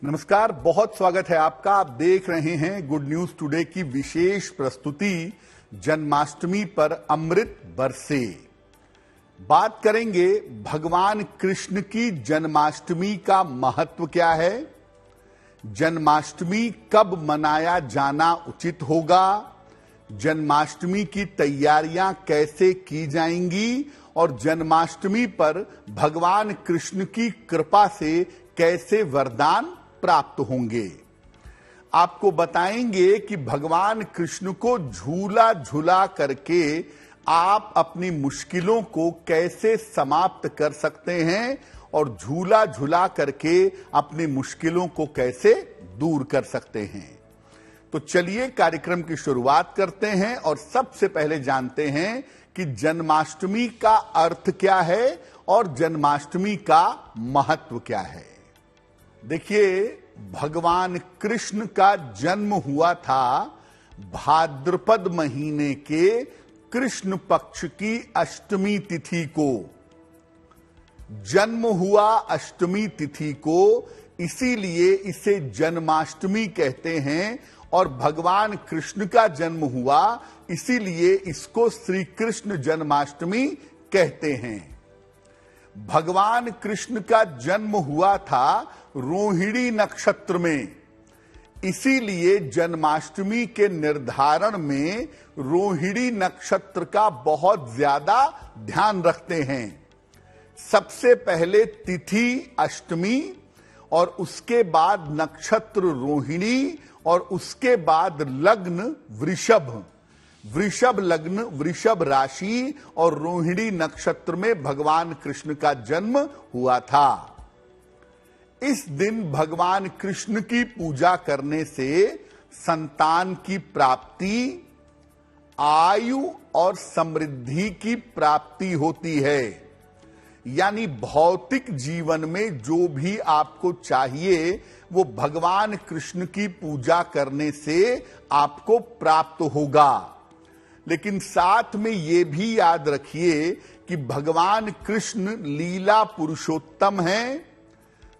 नमस्कार, बहुत स्वागत है आपका। आप देख रहे हैं गुड न्यूज टुडे की विशेष प्रस्तुति जन्माष्टमी पर अमृत बरसे। बात करेंगे भगवान कृष्ण की जन्माष्टमी का महत्व क्या है, जन्माष्टमी कब मनाया जाना उचित होगा, जन्माष्टमी की तैयारियां कैसे की जाएंगी और जन्माष्टमी पर भगवान कृष्ण की कृपा से कैसे वरदान प्राप्त होंगे। आपको बताएंगे कि भगवान कृष्ण को झूला झूला करके आप अपनी मुश्किलों को कैसे समाप्त कर सकते हैं और झूला झूला करके अपनी मुश्किलों को कैसे दूर कर सकते हैं। तो चलिए कार्यक्रम की शुरुआत करते हैं और सबसे पहले जानते हैं कि जन्माष्टमी का अर्थ क्या है और जन्माष्टमी का महत्व क्या है। देखिए, भगवान कृष्ण का जन्म हुआ था भाद्रपद महीने के कृष्ण पक्ष की अष्टमी तिथि को। जन्म हुआ अष्टमी तिथि को, इसीलिए इसे जन्माष्टमी कहते हैं और भगवान कृष्ण का जन्म हुआ इसीलिए इसको श्री कृष्ण जन्माष्टमी कहते हैं। भगवान कृष्ण का जन्म हुआ था रोहिणी नक्षत्र में, इसीलिए जन्माष्टमी के निर्धारण में रोहिणी नक्षत्र का बहुत ज्यादा ध्यान रखते हैं। सबसे पहले तिथि अष्टमी और उसके बाद नक्षत्र रोहिणी और उसके बाद लग्न वृषभ, वृषभ लग्न, वृषभ राशि और रोहिणी नक्षत्र में भगवान कृष्ण का जन्म हुआ था। इस दिन भगवान कृष्ण की पूजा करने से संतान की प्राप्ति, आयु और समृद्धि की प्राप्ति होती है। यानी भौतिक जीवन में जो भी आपको चाहिए वो भगवान कृष्ण की पूजा करने से आपको प्राप्त होगा। लेकिन साथ में ये भी याद रखिए कि भगवान कृष्ण लीला पुरुषोत्तम हैं,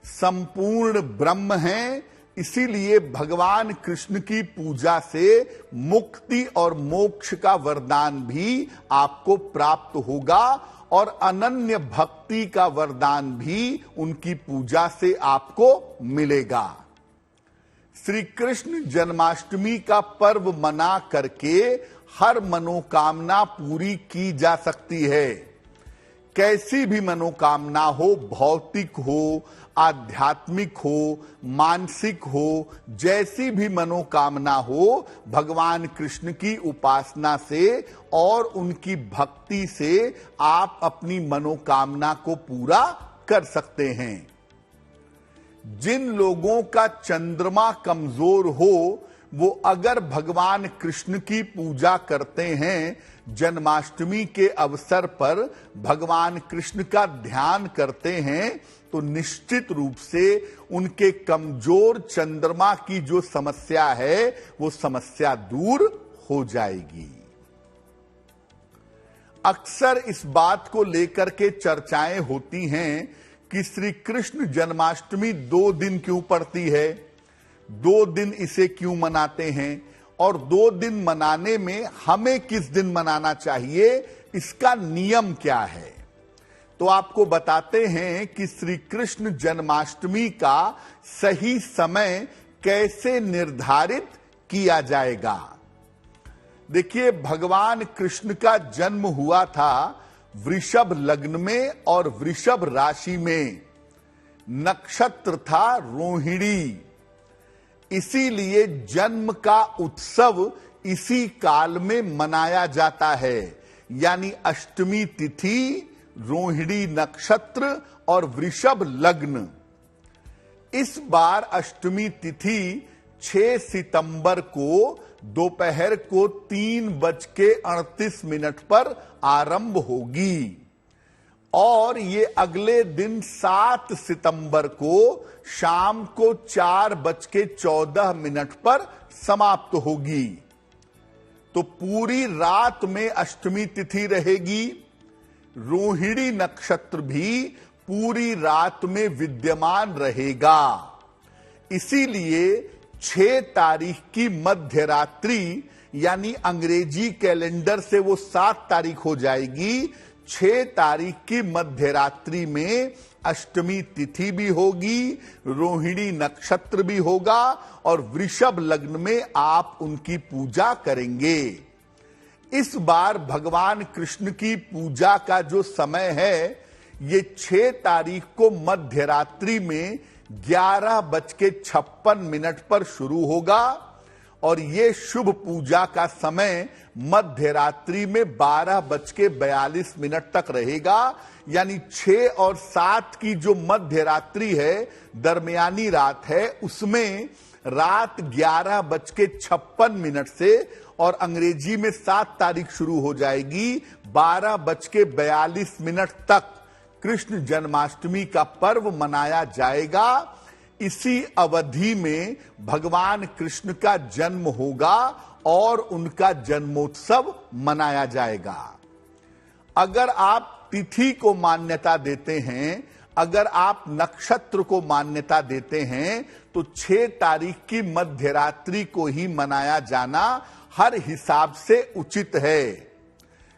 संपूर्ण ब्रह्म हैं, इसीलिए भगवान कृष्ण की पूजा से मुक्ति और मोक्ष का वरदान भी आपको प्राप्त होगा और अनन्य भक्ति का वरदान भी उनकी पूजा से आपको मिलेगा। श्री कृष्ण जन्माष्टमी का पर्व मना करके हर मनोकामना पूरी की जा सकती है। कैसी भी मनोकामना हो, भौतिक हो, आध्यात्मिक हो, मानसिक हो, जैसी भी मनोकामना हो, भगवान कृष्ण की उपासना से और उनकी भक्ति से आप अपनी मनोकामना को पूरा कर सकते हैं। जिन लोगों का चंद्रमा कमजोर हो वो अगर भगवान कृष्ण की पूजा करते हैं, जन्माष्टमी के अवसर पर भगवान कृष्ण का ध्यान करते हैं, तो निश्चित रूप से उनके कमजोर चंद्रमा की जो समस्या है वो समस्या दूर हो जाएगी। अक्सर इस बात को लेकर के चर्चाएं होती हैं कि श्री कृष्ण जन्माष्टमी 2 दिन क्यों पड़ती है, 2 दिन इसे क्यों मनाते हैं और 2 दिन मनाने में हमें किस दिन मनाना चाहिए, इसका नियम क्या है। तो आपको बताते हैं कि श्री कृष्ण जन्माष्टमी का सही समय कैसे निर्धारित किया जाएगा। देखिए, भगवान कृष्ण का जन्म हुआ था वृषभ लग्न में और वृषभ राशि में, नक्षत्र था रोहिणी, इसीलिए जन्म का उत्सव इसी काल में मनाया जाता है। यानी अष्टमी तिथि, रोहिणी नक्षत्र और वृषभ लग्न। इस बार अष्टमी तिथि 6 सितंबर को दोपहर को 3:38 पर आरंभ होगी और ये अगले दिन 7 सितंबर को शाम को 4:14 पर समाप्त होगी। तो पूरी रात में अष्टमी तिथि रहेगी। रोहिणी नक्षत्र भी पूरी रात में विद्यमान रहेगा। इसीलिए 6 तारीख की मध्य रात्रि, यानी अंग्रेजी कैलेंडर से वो 7 तारीख हो जाएगी, 6 तारीख की मध्य रात्रि में अष्टमी तिथि भी होगी, रोहिणी नक्षत्र भी होगा और वृषभ लग्न में आप उनकी पूजा करेंगे। इस बार भगवान कृष्ण की पूजा का जो समय है, ये 6 तारीख को मध्य रात्रि में 11:56 पर शुरू होगा और ये शुभ पूजा का समय मध्य रात्रि में 12:42 तक रहेगा। यानी 6 और 7 की जो मध्य रात्रि है, दरमियानी रात है, उसमें रात 11:56 से और अंग्रेजी में 7 तारीख शुरू हो जाएगी 12:42 तक कृष्ण जन्माष्टमी का पर्व मनाया जाएगा। इसी अवधि में भगवान कृष्ण का जन्म होगा और उनका जन्मोत्सव मनाया जाएगा। अगर आप तिथि को मान्यता देते हैं, अगर आप नक्षत्र को मान्यता देते हैं, तो 6 तारीख की मध्य रात्रि को ही मनाया जाना हर हिसाब से उचित है।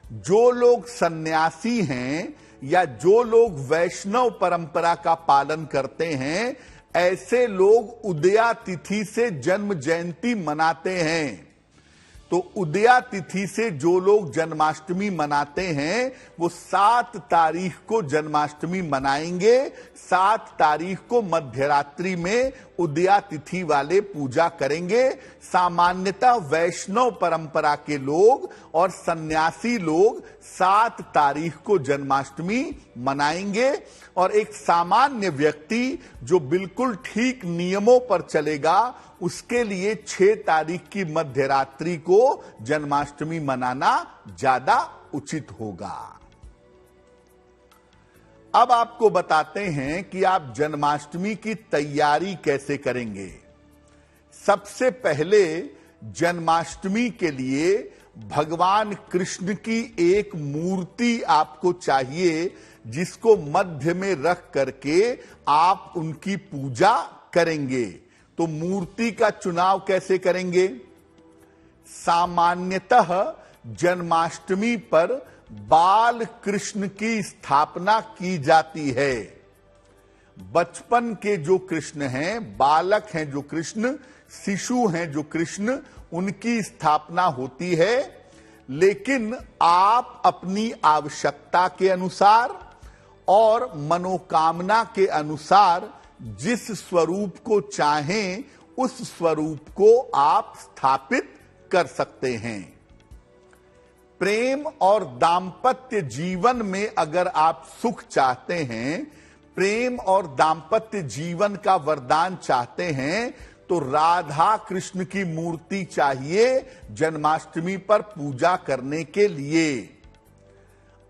जो लोग सन्यासी हैं या जो लोग वैष्णव परंपरा का पालन करते हैं, ऐसे लोग उदया तिथि से जन्म जयंती मनाते हैं। तो उदया तिथि से जो लोग जन्माष्टमी मनाते हैं, वो 7 तारीख को जन्माष्टमी मनाएंगे। 7 तारीख को मध्यरात्रि में उदया तिथि वाले पूजा करेंगे। सामान्यतः वैष्णव परंपरा के लोग और सन्यासी लोग 7 तारीख को जन्माष्टमी मनाएंगे और एक सामान्य व्यक्ति जो बिल्कुल ठीक नियमों पर चलेगा, उसके लिए 6 तारीख की मध्यरात्रि को जन्माष्टमी मनाना ज्यादा उचित होगा। अब आपको बताते हैं कि आप जन्माष्टमी की तैयारी कैसे करेंगे। सबसे पहले जन्माष्टमी के लिए भगवान कृष्ण की एक मूर्ति आपको चाहिए, जिसको मध्य में रख करके आप उनकी पूजा करेंगे। तो मूर्ति का चुनाव कैसे करेंगे? सामान्यतः जन्माष्टमी पर बाल कृष्ण की स्थापना की जाती है। बचपन के जो कृष्ण हैं, बालक हैं जो कृष्ण, शिशु हैं जो कृष्ण, उनकी स्थापना होती है। लेकिन आप अपनी आवश्यकता के अनुसार और मनोकामना के अनुसार जिस स्वरूप को चाहें, उस स्वरूप को आप स्थापित कर सकते हैं। प्रेम और दाम्पत्य जीवन में अगर आप सुख चाहते हैं, प्रेम और दाम्पत्य जीवन का वरदान चाहते हैं, तो राधा कृष्ण की मूर्ति चाहिए जन्माष्टमी पर पूजा करने के लिए।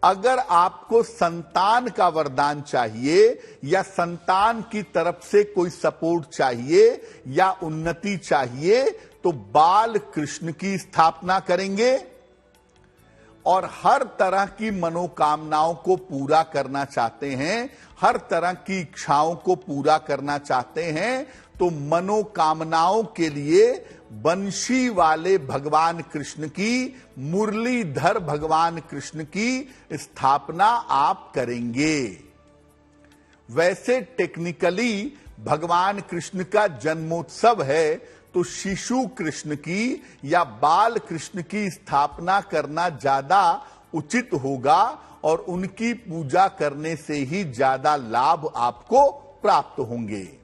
अगर आपको संतान का वरदान चाहिए या संतान की तरफ से कोई सपोर्ट चाहिए या उन्नति चाहिए, तो बाल कृष्ण की स्थापना करेंगे। और हर तरह की मनोकामनाओं को पूरा करना चाहते हैं, हर तरह की इच्छाओं को पूरा करना चाहते हैं, तो मनोकामनाओं के लिए बंशी वाले भगवान कृष्ण की, मुरलीधर भगवान कृष्ण की स्थापना आप करेंगे। वैसे टेक्निकली भगवान कृष्ण का जन्मोत्सव है, तो शिशु कृष्ण की या बाल कृष्ण की स्थापना करना ज्यादा उचित होगा और उनकी पूजा करने से ही ज्यादा लाभ आपको प्राप्त होंगे।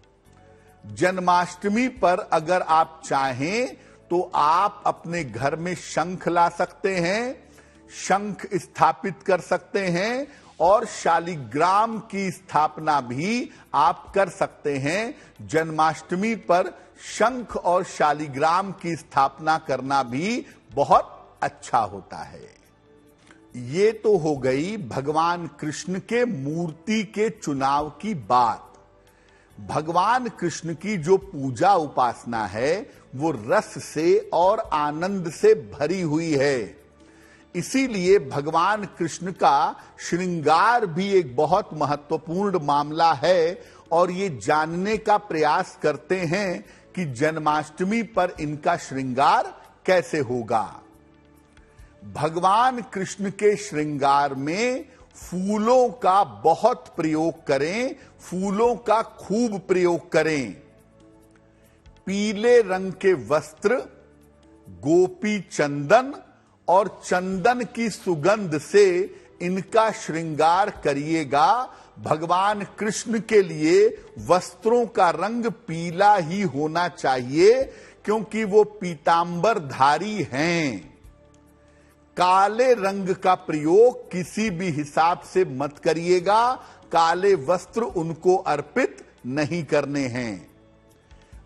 जन्माष्टमी पर अगर आप चाहें तो आप अपने घर में शंख ला सकते हैं, शंख स्थापित कर सकते हैं और शालिग्राम की स्थापना भी आप कर सकते हैं। जन्माष्टमी पर शंख और शालिग्राम की स्थापना करना भी बहुत अच्छा होता है। ये तो हो गई भगवान कृष्ण के मूर्ति के चुनाव की बात। भगवान कृष्ण की जो पूजा उपासना है, वो रस से और आनंद से भरी हुई है। इसीलिए भगवान कृष्ण का श्रृंगार भी एक बहुत महत्वपूर्ण मामला है और ये जानने का प्रयास करते हैं कि जन्माष्टमी पर इनका श्रृंगार कैसे होगा। भगवान कृष्ण के श्रृंगार में फूलों का बहुत प्रयोग करें, फूलों का खूब प्रयोग करें। पीले रंग के वस्त्र, गोपी चंदन और चंदन की सुगंध से इनका श्रृंगार करिएगा। भगवान कृष्ण के लिए वस्त्रों का रंग पीला ही होना चाहिए, क्योंकि वो पीतांबरधारी हैं। काले रंग का प्रयोग किसी भी हिसाब से मत करिएगा, काले वस्त्र उनको अर्पित नहीं करने हैं।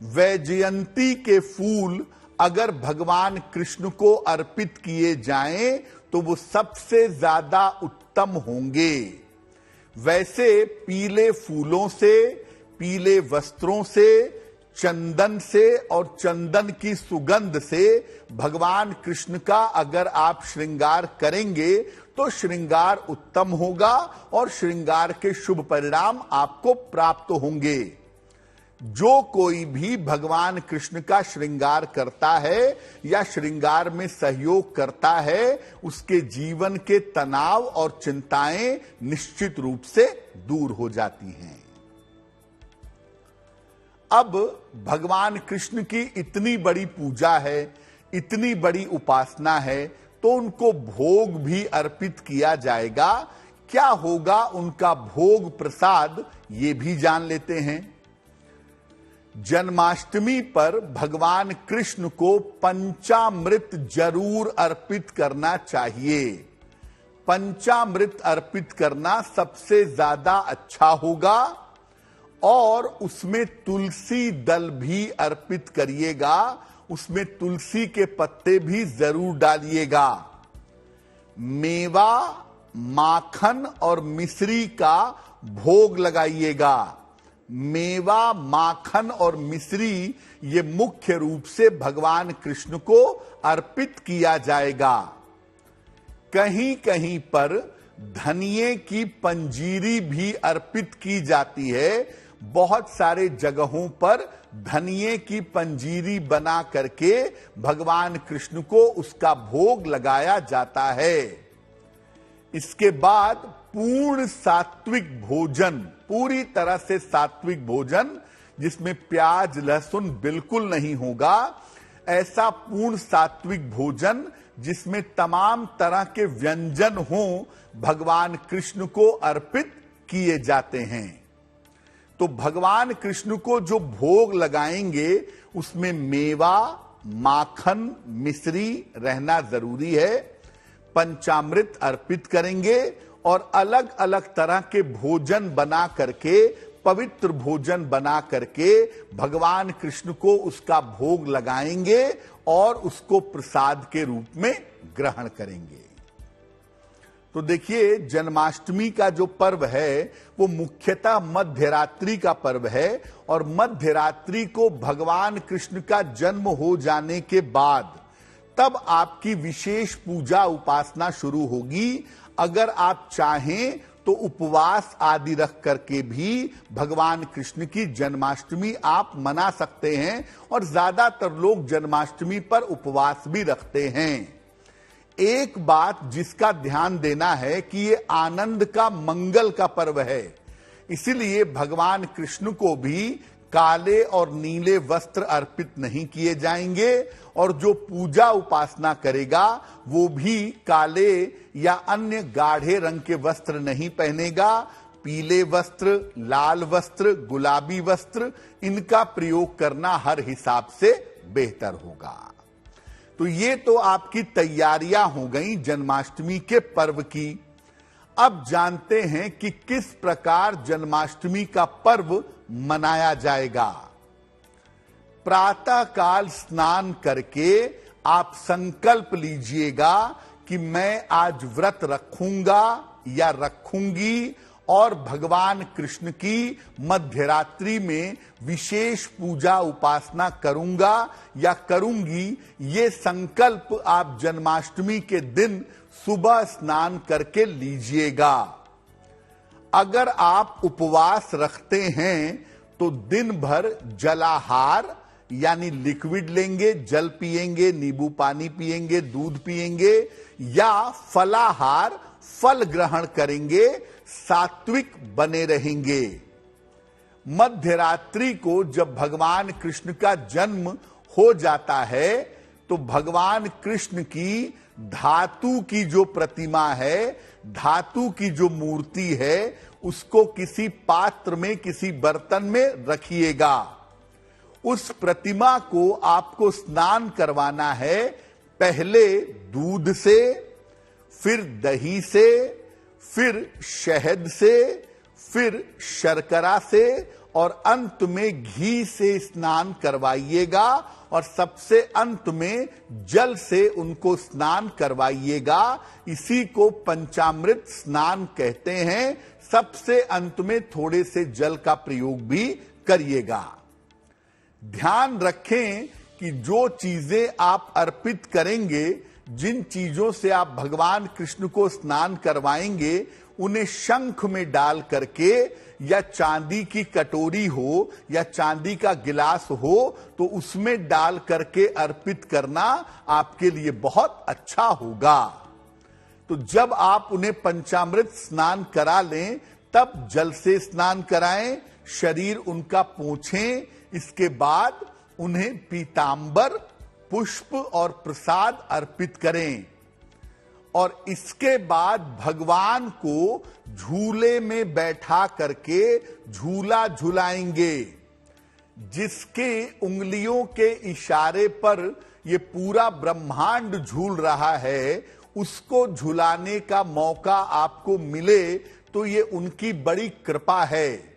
वैजयंती के फूल अगर भगवान कृष्ण को अर्पित किए जाएं तो वो सबसे ज्यादा उत्तम होंगे। वैसे पीले फूलों से, पीले वस्त्रों से, चंदन से और चंदन की सुगंध से भगवान कृष्ण का अगर आप श्रृंगार करेंगे तो श्रृंगार उत्तम होगा और श्रृंगार के शुभ परिणाम आपको प्राप्त होंगे। जो कोई भी भगवान कृष्ण का श्रृंगार करता है या श्रृंगार में सहयोग करता है, उसके जीवन के तनाव और चिंताएं निश्चित रूप से दूर हो जाती हैं। अब भगवान कृष्ण की इतनी बड़ी पूजा है, इतनी बड़ी उपासना है, तो उनको भोग भी अर्पित किया जाएगा। क्या होगा उनका भोग प्रसाद, ये भी जान लेते हैं। जन्माष्टमी पर भगवान कृष्ण को पंचामृत जरूर अर्पित करना चाहिए। पंचामृत अर्पित करना सबसे ज्यादा अच्छा होगा और उसमें तुलसी दल भी अर्पित करिएगा, उसमें तुलसी के पत्ते भी जरूर डालिएगा। मेवा, माखन और मिश्री का भोग लगाइएगा। मेवा, माखन और मिश्री ये मुख्य रूप से भगवान कृष्ण को अर्पित किया जाएगा। कहीं कहीं पर धनिये की पंजीरी भी अर्पित की जाती है। बहुत सारे जगहों पर धनिये की पंजीरी बना करके भगवान कृष्ण को उसका भोग लगाया जाता है। इसके बाद पूर्ण सात्विक भोजन, पूरी तरह से सात्विक भोजन जिसमें प्याज लहसुन बिल्कुल नहीं होगा, ऐसा पूर्ण सात्विक भोजन जिसमें तमाम तरह के व्यंजन हों, भगवान कृष्ण को अर्पित किए जाते हैं। तो भगवान कृष्ण को जो भोग लगाएंगे उसमें मेवा, माखन, मिश्री रहना जरूरी है। पंचामृत अर्पित करेंगे और अलग अलग तरह के भोजन बना करके, पवित्र भोजन बना करके भगवान कृष्ण को उसका भोग लगाएंगे और उसको प्रसाद के रूप में ग्रहण करेंगे। तो देखिए, जन्माष्टमी का जो पर्व है वो मुख्यतः मध्यरात्रि का पर्व है और मध्यरात्रि को भगवान कृष्ण का जन्म हो जाने के बाद तब आपकी विशेष पूजा उपासना शुरू होगी। अगर आप चाहें तो उपवास आदि रख करके भी भगवान कृष्ण की जन्माष्टमी आप मना सकते हैं और ज्यादातर लोग जन्माष्टमी पर उपवास भी रखते हैं। एक बात जिसका ध्यान देना है कि ये आनंद का, मंगल का पर्व है, इसीलिए भगवान कृष्ण को भी काले और नीले वस्त्र अर्पित नहीं किए जाएंगे और जो पूजा उपासना करेगा वो भी काले या अन्य गाढ़े रंग के वस्त्र नहीं पहनेगा। पीले वस्त्र, लाल वस्त्र, गुलाबी वस्त्र, इनका प्रयोग करना हर हिसाब से बेहतर होगा। तो ये तो आपकी तैयारियां हो गई जन्माष्टमी के पर्व की। अब जानते हैं कि किस प्रकार जन्माष्टमी का पर्व मनाया जाएगा। प्रातः काल स्नान करके आप संकल्प लीजिएगा कि मैं आज व्रत रखूंगा या रखूंगी और भगवान कृष्ण की मध्यरात्रि में विशेष पूजा उपासना करूंगा या करूंगी। ये संकल्प आप जन्माष्टमी के दिन सुबह स्नान करके लीजिएगा। अगर आप उपवास रखते हैं तो दिन भर जलाहार यानी लिक्विड लेंगे, जल पिएंगे, नींबू पानी पिएंगे, दूध पिएंगे, या फलाहार फल ग्रहण करेंगे, सात्विक बने रहेंगे। मध्य रात्रि को जब भगवान कृष्ण का जन्म हो जाता है तो भगवान कृष्ण की धातु की जो प्रतिमा है, धातु की जो मूर्ति है, उसको किसी पात्र में, किसी बर्तन में रखिएगा। उस प्रतिमा को आपको स्नान करवाना है, पहले दूध से, फिर दही से, फिर शहद से, फिर शर्करा से और अंत में घी से स्नान करवाइएगा और सबसे अंत में जल से उनको स्नान करवाइएगा। इसी को पंचामृत स्नान कहते हैं। सबसे अंत में थोड़े से जल का प्रयोग भी करिएगा। ध्यान रखें कि जो चीजें आप अर्पित करेंगे, जिन चीजों से आप भगवान कृष्ण को स्नान करवाएंगे, उन्हें शंख में डाल करके, या चांदी की कटोरी हो या चांदी का गिलास हो तो उसमें डाल करके अर्पित करना आपके लिए बहुत अच्छा होगा। तो जब आप उन्हें पंचामृत स्नान करा लें तब जल से स्नान कराएं, शरीर उनका पोंछें, इसके बाद उन्हें पीतांबर, पुष्प और प्रसाद अर्पित करें और इसके बाद भगवान को झूले में बैठा करके झूला झुलाएंगे। जिसके उंगलियों के इशारे पर ये पूरा ब्रह्मांड झूल रहा है, उसको झुलाने का मौका आपको मिले तो ये उनकी बड़ी कृपा है।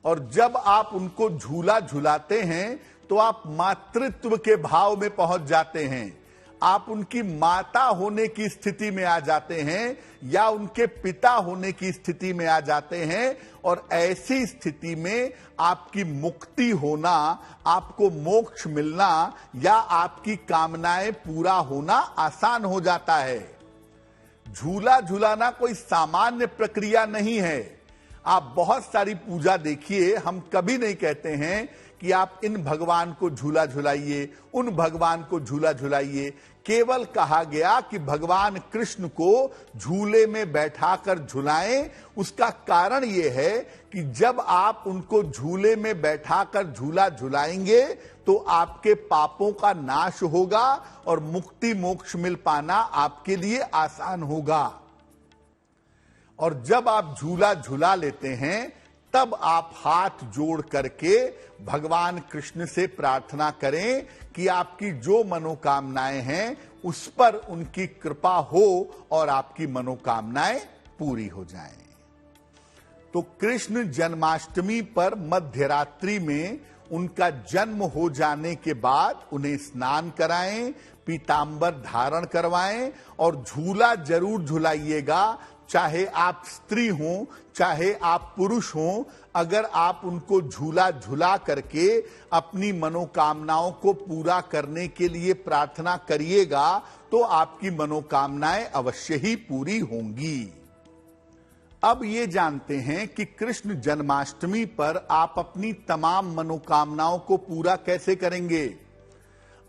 और जब आप उनको झूला झुलाते हैं तो आप मातृत्व के भाव में पहुंच जाते हैं, आप उनकी माता होने की स्थिति में आ जाते हैं या उनके पिता होने की स्थिति में आ जाते हैं और ऐसी स्थिति में आपकी मुक्ति होना, आपको मोक्ष मिलना या आपकी कामनाएं पूरा होना आसान हो जाता है। झूला झुलाना कोई सामान्य प्रक्रिया नहीं है। आप बहुत सारी पूजा देखिए, हम कभी नहीं कहते हैं कि आप इन भगवान को झूला झुलाइए, उन भगवान को झूला झुलाइए। केवल कहा गया कि भगवान कृष्ण को झूले में बैठाकर झुलाएं। उसका कारण यह है कि जब आप उनको झूले में बैठाकर झूला झुलाएंगे तो आपके पापों का नाश होगा और मुक्ति मोक्ष मिल पाना आपके लिए आसान होगा। और जब आप झूला झुला लेते हैं तब आप हाथ जोड़ करके भगवान कृष्ण से प्रार्थना करें कि आपकी जो मनोकामनाएं हैं उस पर उनकी कृपा हो और आपकी मनोकामनाएं पूरी हो जाएं। तो कृष्ण जन्माष्टमी पर मध्य रात्रि में उनका जन्म हो जाने के बाद उन्हें स्नान कराएं, पीतांबर धारण करवाएं और झूला जरूर झुलाइएगा। चाहे आप स्त्री हों, चाहे आप पुरुष हों, अगर आप उनको झूला झुला करके अपनी मनोकामनाओं को पूरा करने के लिए प्रार्थना करिएगा तो आपकी मनोकामनाएं अवश्य ही पूरी होंगी। अब ये जानते हैं कि कृष्ण जन्माष्टमी पर आप अपनी तमाम मनोकामनाओं को पूरा कैसे करेंगे।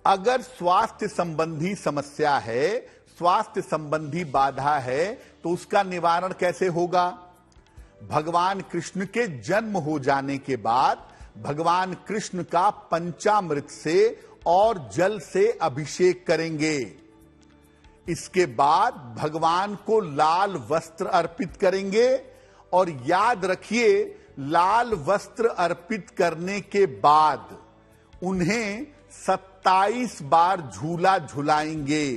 अगर स्वास्थ्य संबंधी समस्या है, स्वास्थ्य संबंधी बाधा है, तो उसका निवारण कैसे होगा। भगवान कृष्ण के जन्म हो जाने के बाद भगवान कृष्ण का पंचामृत से और जल से अभिषेक करेंगे। इसके बाद भगवान को लाल वस्त्र अर्पित करेंगे और याद रखिए, लाल वस्त्र अर्पित करने के बाद उन्हें 27 बार झूला झुलाएंगे।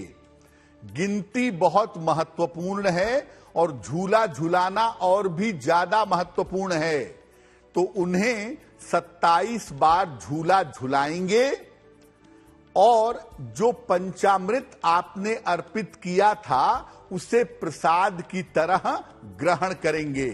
गिनती बहुत महत्वपूर्ण है और झूला झुलाना और भी ज्यादा महत्वपूर्ण है। तो उन्हें 27 बार झूला झुलाएंगे और जो पंचामृत आपने अर्पित किया था उसे प्रसाद की तरह ग्रहण करेंगे।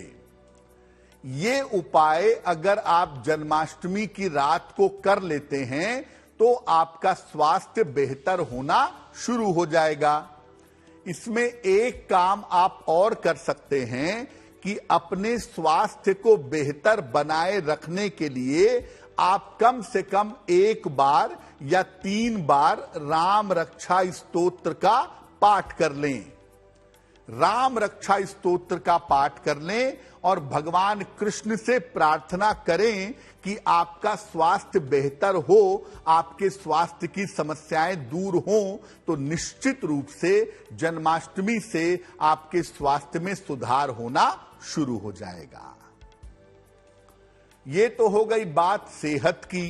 ये उपाय अगर आप जन्माष्टमी की रात को कर लेते हैं तो आपका स्वास्थ्य बेहतर होना शुरू हो जाएगा। इसमें एक काम आप और कर सकते हैं कि अपने स्वास्थ्य को बेहतर बनाए रखने के लिए आप कम से कम 1 बार या 3 बार राम रक्षा स्तोत्र का पाठ कर लें। राम रक्षा स्तोत्र का पाठ कर लें और भगवान कृष्ण से प्रार्थना करें कि आपका स्वास्थ्य बेहतर हो, आपके स्वास्थ्य की समस्याएं दूर हों, तो निश्चित रूप से जन्माष्टमी से आपके स्वास्थ्य में सुधार होना शुरू हो जाएगा। ये तो हो गई बात सेहत की।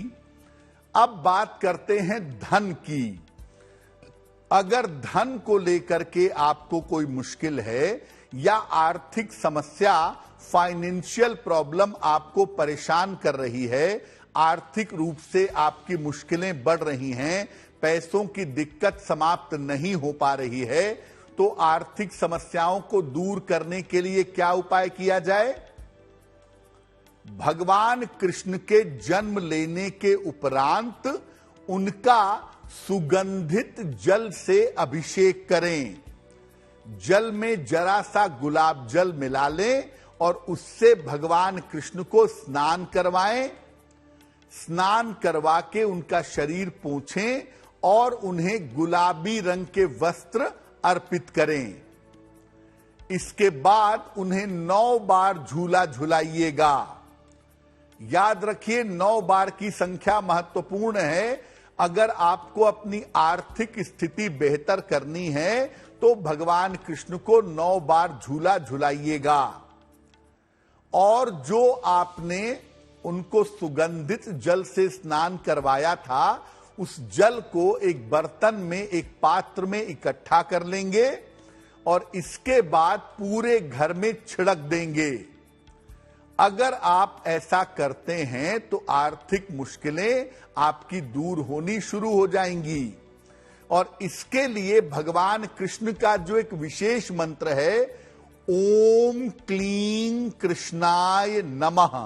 अब बात करते हैं धन की। अगर धन को लेकर के आपको कोई मुश्किल है या आर्थिक समस्या, फाइनेंशियल प्रॉब्लम आपको परेशान कर रही है, आर्थिक रूप से आपकी मुश्किलें बढ़ रही हैं, पैसों की दिक्कत समाप्त नहीं हो पा रही है, तो आर्थिक समस्याओं को दूर करने के लिए क्या उपाय किया जाए? भगवान कृष्ण के जन्म लेने के उपरांत उनका सुगंधित जल से अभिषेक करें। जल में जरा सा गुलाब जल मिला लें और उससे भगवान कृष्ण को स्नान करवाएं। स्नान करवा के उनका शरीर पोंछें और उन्हें गुलाबी रंग के वस्त्र अर्पित करें। इसके बाद उन्हें 9 बार झूला झुलाइएगा। याद रखिए, 9 बार की संख्या महत्वपूर्ण है। अगर आपको अपनी आर्थिक स्थिति बेहतर करनी है तो भगवान कृष्ण को 9 बार झूला झुलाइएगा। और जो आपने उनको सुगंधित जल से स्नान करवाया था, उस जल को एक बर्तन में, एक पात्र में इकट्ठा कर लेंगे और इसके बाद पूरे घर में छिड़क देंगे। अगर आप ऐसा करते हैं तो आर्थिक मुश्किलें आपकी दूर होनी शुरू हो जाएंगी। और इसके लिए भगवान कृष्ण का जो एक विशेष मंत्र है, ओम क्लीं कृष्णाय नमः,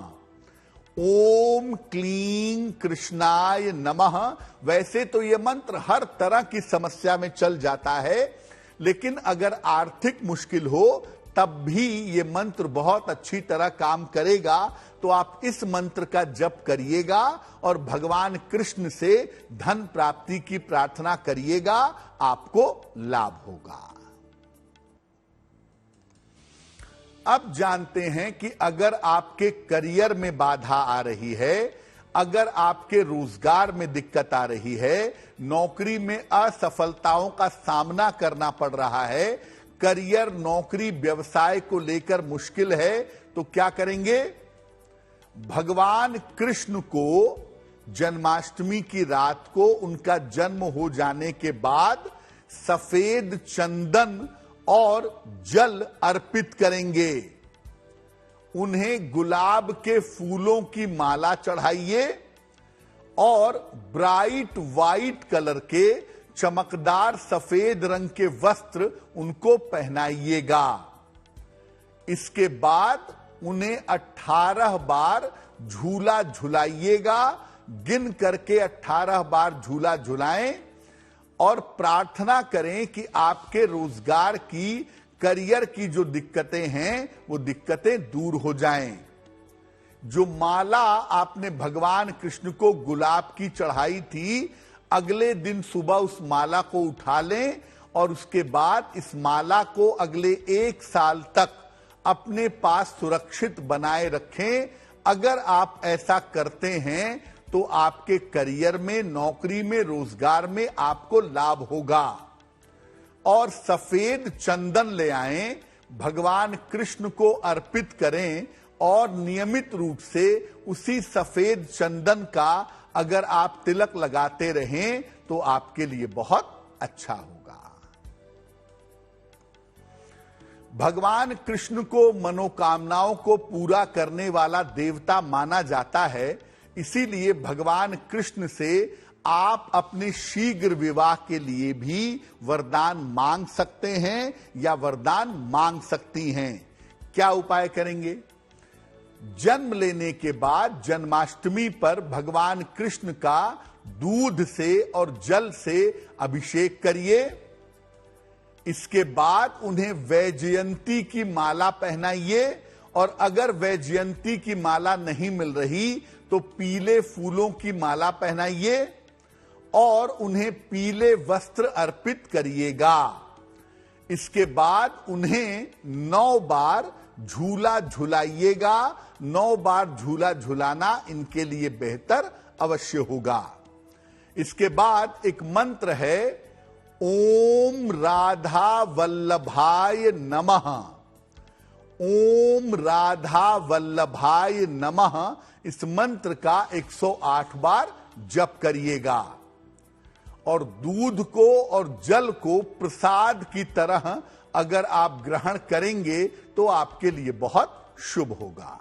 ओम क्लीं कृष्णाय नमः। वैसे तो यह मंत्र हर तरह की समस्या में चल जाता है, लेकिन अगर आर्थिक मुश्किल हो तब भी ये मंत्र बहुत अच्छी तरह काम करेगा। तो आप इस मंत्र का जप करिएगा और भगवान कृष्ण से धन प्राप्ति की प्रार्थना करिएगा, आपको लाभ होगा। अब जानते हैं कि अगर आपके करियर में बाधा आ रही है, अगर आपके रोजगार में दिक्कत आ रही है, नौकरी में असफलताओं का सामना करना पड़ रहा है, करियर, नौकरी, व्यवसाय को लेकर मुश्किल है, तो क्या करेंगे? भगवान कृष्ण को जन्माष्टमी की रात को, उनका जन्म हो जाने के बाद, सफेद चंदन और जल अर्पित करेंगे। उन्हें गुलाब के फूलों की माला चढ़ाइए और ब्राइट व्हाइट कलर के चमकदार सफेद रंग के वस्त्र उनको पहनाइएगा। इसके बाद उन्हें 18 बार झूला झुलाइएगा। गिन करके 18 बार झूला झुलाएं और प्रार्थना करें कि आपके रोजगार की, करियर की जो दिक्कतें हैं वो दिक्कतें दूर हो जाएं। जो माला आपने भगवान कृष्ण को गुलाब की चढ़ाई थी, अगले दिन सुबह उस माला को उठा लें और उसके बाद इस माला को अगले 1 साल तक अपने पास सुरक्षित बनाए रखें। अगर आप ऐसा करते हैं तो आपके करियर में, नौकरी में, रोजगार में आपको लाभ होगा। और सफेद चंदन ले आएं, भगवान कृष्ण को अर्पित करें और नियमित रूप से उसी सफेद चंदन का अगर आप तिलक लगाते रहें तो आपके लिए बहुत अच्छा होगा। भगवान कृष्ण को मनोकामनाओं को पूरा करने वाला देवता माना जाता है, इसीलिए भगवान कृष्ण से आप अपने शीघ्र विवाह के लिए भी वरदान मांग सकते हैं या वरदान मांग सकती हैं। क्या उपाय करेंगे? जन्म लेने के बाद जन्माष्टमी पर भगवान कृष्ण का दूध से और जल से अभिषेक करिए। इसके बाद उन्हें वैजयंती की माला पहनाइए और अगर वैजयंती की माला नहीं मिल रही तो पीले फूलों की माला पहनाइए और उन्हें पीले वस्त्र अर्पित करिएगा। इसके बाद उन्हें 9 बार झूला झुलाइएगा। 9 बार झूला झुलाना इनके लिए बेहतर अवश्य होगा। इसके बाद एक मंत्र है, ओम राधा वल्लभाय नमः। ओम राधा वल्लभाय नमः इस मंत्र का 108 बार जप करिएगा और दूध को और जल को प्रसाद की तरह अगर आप ग्रहण करेंगे तो आपके लिए बहुत शुभ होगा।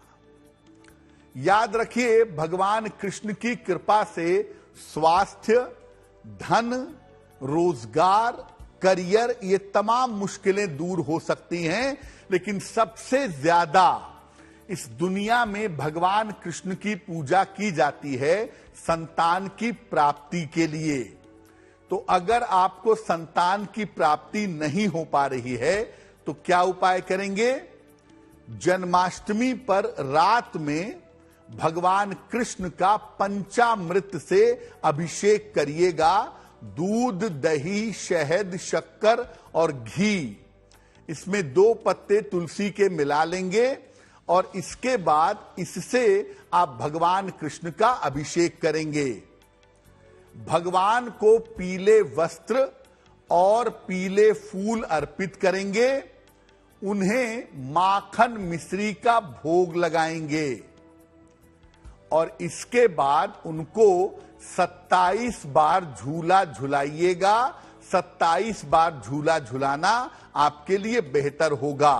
याद रखिए, भगवान कृष्ण की कृपा से स्वास्थ्य, धन, रोजगार, करियर, ये तमाम मुश्किलें दूर हो सकती हैं, लेकिन सबसे ज्यादा इस दुनिया में भगवान कृष्ण की पूजा की जाती है संतान की प्राप्ति के लिए। तो अगर आपको संतान की प्राप्ति नहीं हो पा रही है तो क्या उपाय करेंगे? जन्माष्टमी पर रात में भगवान कृष्ण का पंचामृत से अभिषेक करिएगा। दूध, दही, शहद, शक्कर और घी, इसमें 2 पत्ते तुलसी के मिला लेंगे और इसके बाद इससे आप भगवान कृष्ण का अभिषेक करेंगे। भगवान को पीले वस्त्र और पीले फूल अर्पित करेंगे। उन्हें माखन मिश्री का भोग लगाएंगे और इसके बाद उनको 27 बार झूला झुलाइएगा। 27 बार झूला झुलाना आपके लिए बेहतर होगा।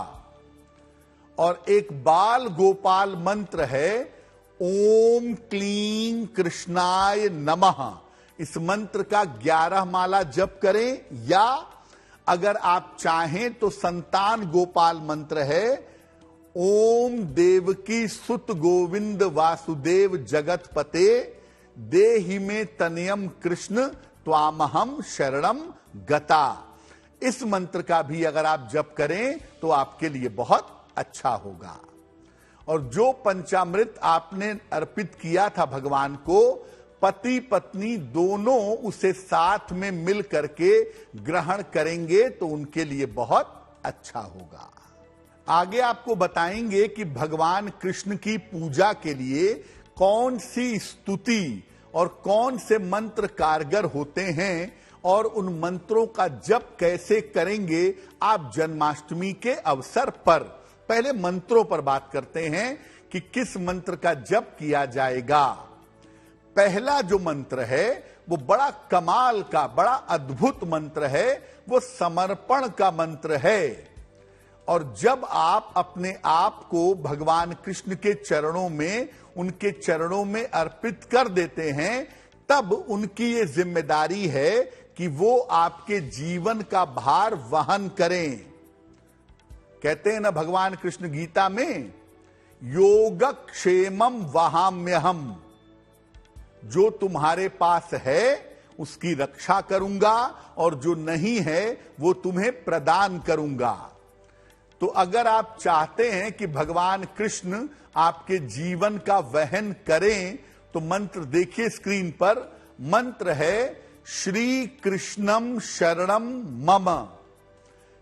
और एक बाल गोपाल मंत्र है, ओम क्लीं कृष्णाय नमः। इस मंत्र का 11 माला जप करें, या अगर आप चाहें तो संतान गोपाल मंत्र है, ओम देवकी सुत गोविंद वासुदेव जगतपते देहि में तनयम कृष्ण त्वामहम शरणम गता। इस मंत्र का भी अगर आप जप करें तो आपके लिए बहुत अच्छा होगा। और जो पंचामृत आपने अर्पित किया था भगवान को, पति पत्नी दोनों उसे साथ में मिल करके ग्रहण करेंगे तो उनके लिए बहुत अच्छा होगा। आगे आपको बताएंगे कि भगवान कृष्ण की पूजा के लिए कौन सी स्तुति और कौन से मंत्र कारगर होते हैं और उन मंत्रों का जप कैसे करेंगे आप जन्माष्टमी के अवसर पर। पहले मंत्रों पर बात करते हैं कि किस मंत्र का जप किया जाएगा। पहला जो मंत्र है वो बड़ा कमाल का, बड़ा अद्भुत मंत्र है, वो समर्पण का मंत्र है। और जब आप अपने आप को भगवान कृष्ण के चरणों में, उनके चरणों में अर्पित कर देते हैं, तब उनकी ये जिम्मेदारी है कि वो आपके जीवन का भार वहन करें। कहते हैं ना भगवान कृष्ण गीता में, योगक्षेमम वहाम्यहम, जो तुम्हारे पास है उसकी रक्षा करूंगा और जो नहीं है वो तुम्हें प्रदान करूंगा। तो अगर आप चाहते हैं कि भगवान कृष्ण आपके जीवन का वहन करें तो मंत्र देखिए स्क्रीन पर। मंत्र है, श्री कृष्णम शरणम मम।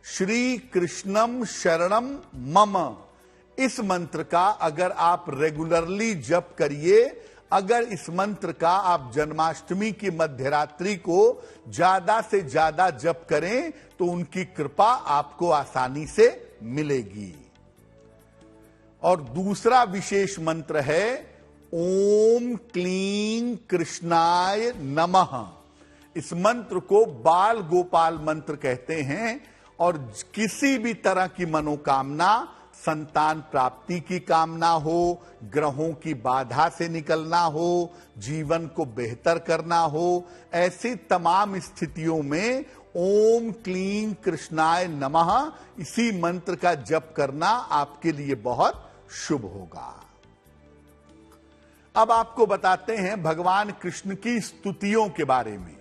श्री कृष्णम शरणम मम। इस मंत्र का अगर आप रेगुलरली जप करिए, अगर इस मंत्र का आप जन्माष्टमी की मध्यरात्रि को ज्यादा से ज्यादा जप करें तो उनकी कृपा आपको आसानी से मिलेगी। और दूसरा विशेष मंत्र है, ओम क्लीं कृष्णाय नमः। इस मंत्र को बाल गोपाल मंत्र कहते हैं और किसी भी तरह की मनोकामना, संतान प्राप्ति की कामना हो, ग्रहों की बाधा से निकलना हो, जीवन को बेहतर करना हो, ऐसी तमाम स्थितियों में ओम क्लीं कृष्णाय नमः इसी मंत्र का जप करना आपके लिए बहुत शुभ होगा। अब आपको बताते हैं भगवान कृष्ण की स्तुतियों के बारे में।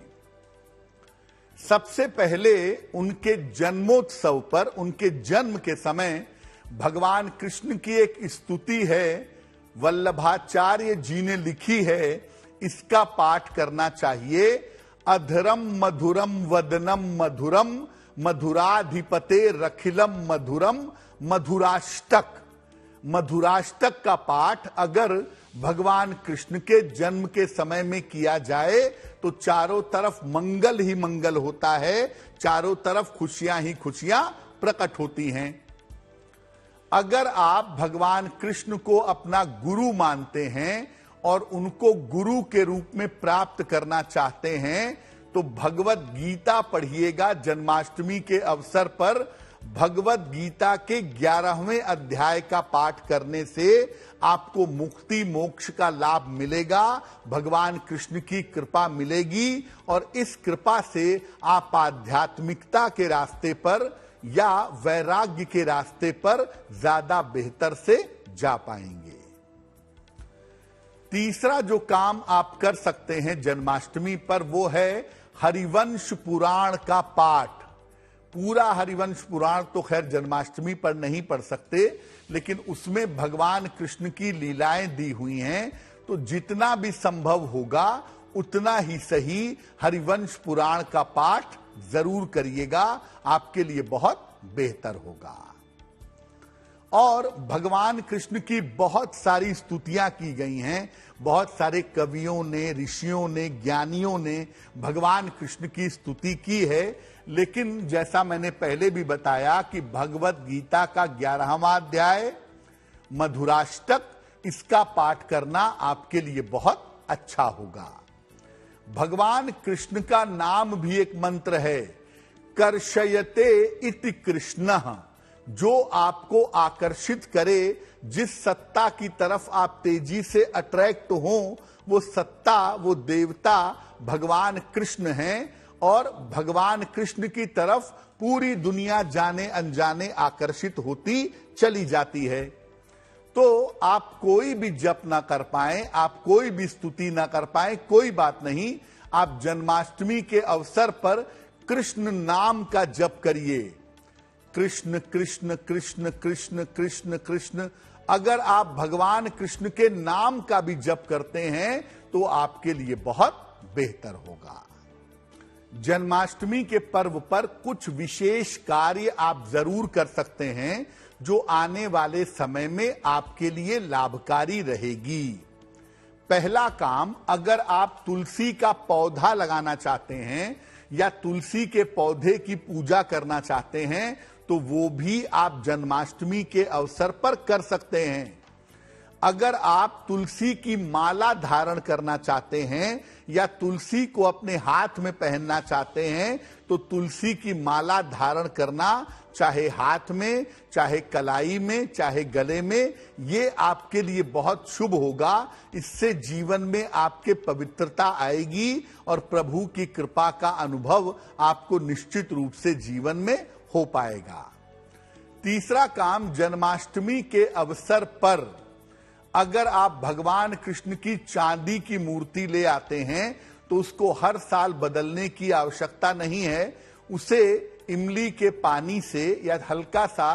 सबसे पहले उनके जन्मोत्सव पर, उनके जन्म के समय भगवान कृष्ण की एक स्तुति है, वल्लभाचार्य जी ने लिखी है, इसका पाठ करना चाहिए। अधरम मधुरम वदनम मधुरम मधुराधिपते रखिलम मधुरम मधुराष्टक। मधुराष्टक का पाठ अगर भगवान कृष्ण के जन्म के समय में किया जाए तो चारों तरफ मंगल ही मंगल होता है, चारों तरफ खुशियां ही खुशियां प्रकट होती हैं। अगर आप भगवान कृष्ण को अपना गुरु मानते हैं और उनको गुरु के रूप में प्राप्त करना चाहते हैं तो भगवत गीता पढ़िएगा। जन्माष्टमी के अवसर पर भगवत गीता के 11वें अध्याय का पाठ करने से आपको मुक्ति मोक्ष का लाभ मिलेगा, भगवान कृष्ण की कृपा मिलेगी और इस कृपा से आप आध्यात्मिकता के रास्ते पर या वैराग्य के रास्ते पर ज्यादा बेहतर से जा पाएंगे। तीसरा जो काम आप कर सकते हैं जन्माष्टमी पर वो है हरिवंश पुराण का पाठ। पूरा हरिवंश पुराण तो खैर जन्माष्टमी पर नहीं पढ़ सकते, लेकिन उसमें भगवान कृष्ण की लीलाएं दी हुई हैं, तो जितना भी संभव होगा उतना ही सही हरिवंश पुराण का पाठ जरूर करिएगा, आपके लिए बहुत बेहतर होगा। और भगवान कृष्ण की बहुत सारी स्तुतियां की गई हैं, बहुत सारे कवियों ने, ऋषियों ने, ज्ञानियों ने भगवान कृष्ण की स्तुति की है। लेकिन जैसा मैंने पहले भी बताया कि भगवत गीता का 11वां अध्याय मधुराष्टक, इसका पाठ करना आपके लिए बहुत अच्छा होगा। भगवान कृष्ण का नाम भी एक मंत्र है, कर्षयते इति कृष्णः, जो आपको आकर्षित करे, जिस सत्ता की तरफ आप तेजी से अट्रैक्ट हो, वो सत्ता, वो देवता भगवान कृष्ण हैं और भगवान कृष्ण की तरफ पूरी दुनिया जाने अनजाने आकर्षित होती चली जाती है। तो आप कोई भी जप ना कर पाए, आप कोई भी स्तुति ना कर पाए, कोई बात नहीं, आप जन्माष्टमी के अवसर पर कृष्ण नाम का जप करिए। कृष्ण कृष्ण कृष्ण कृष्ण कृष्ण कृष्ण। अगर आप भगवान कृष्ण के नाम का भी जप करते हैं तो आपके लिए बहुत बेहतर होगा। जन्माष्टमी के पर्व पर कुछ विशेष कार्य आप जरूर कर सकते हैं जो आने वाले समय में आपके लिए लाभकारी रहेगी। पहला काम, अगर आप तुलसी का पौधा लगाना चाहते हैं या तुलसी के पौधे की पूजा करना चाहते हैं तो वो भी आप जन्माष्टमी के अवसर पर कर सकते हैं। अगर आप तुलसी की माला धारण करना चाहते हैं या तुलसी को अपने हाथ में पहनना चाहते हैं तो तुलसी की माला धारण करना, चाहे हाथ में, चाहे कलाई में, चाहे गले में, ये आपके लिए बहुत शुभ होगा। इससे जीवन में आपके पवित्रता आएगी और प्रभु की कृपा का अनुभव आपको निश्चित रूप से जीवन में हो पाएगा। तीसरा काम, जन्माष्टमी के अवसर पर अगर आप भगवान कृष्ण की चांदी की मूर्ति ले आते हैं तो उसको हर साल बदलने की आवश्यकता नहीं है। उसे इमली के पानी से या हल्का सा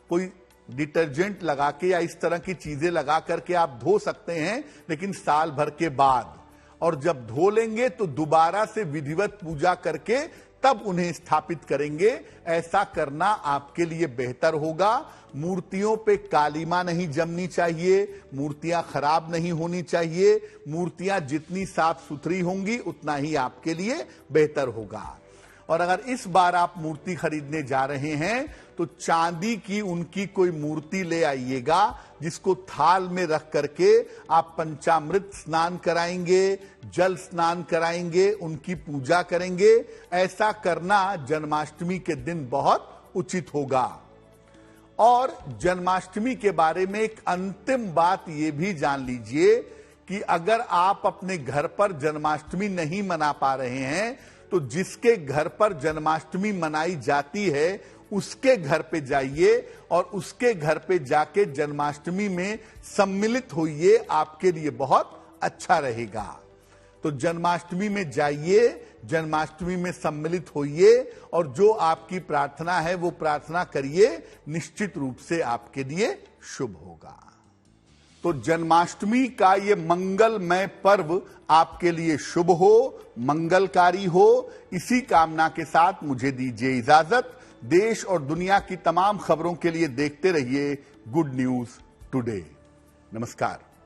कोई डिटर्जेंट लगा के या इस तरह की चीजें लगा करके आप धो सकते हैं, लेकिन साल भर के बाद। और जब धो लेंगे तो दोबारा से विधिवत पूजा करके तब उन्हें स्थापित करेंगे। ऐसा करना आपके लिए बेहतर होगा। मूर्तियों पे कालीमा नहीं जमनी चाहिए, मूर्तियां खराब नहीं होनी चाहिए। मूर्तियां जितनी साफ सुथरी होंगी उतना ही आपके लिए बेहतर होगा। और अगर इस बार आप मूर्ति खरीदने जा रहे हैं तो चांदी की उनकी कोई मूर्ति ले आइएगा जिसको थाल में रख करके आप पंचामृत स्नान कराएंगे, जल स्नान कराएंगे, उनकी पूजा करेंगे। ऐसा करना जन्माष्टमी के दिन बहुत उचित होगा। और जन्माष्टमी के बारे में एक अंतिम बात ये भी जान लीजिए कि अगर आप अपने घर पर जन्माष्टमी नहीं मना पा रहे हैं तो जिसके घर पर जन्माष्टमी मनाई जाती है उसके घर पे जाइए और उसके घर पे जाके जन्माष्टमी में सम्मिलित होइए, आपके लिए बहुत अच्छा रहेगा। तो तो जन्माष्टमी में जाइए, जन्माष्टमी में सम्मिलित होइए और जो आपकी प्रार्थना है वो प्रार्थना करिए, निश्चित रूप से आपके लिए शुभ होगा। तो जन्माष्टमी का ये मंगलमय पर्व आपके लिए शुभ हो, मंगलकारी हो, इसी कामना के साथ मुझे दीजिए इजाजत। देश और दुनिया की तमाम खबरों के लिए देखते रहिए गुड न्यूज टुडे। नमस्कार।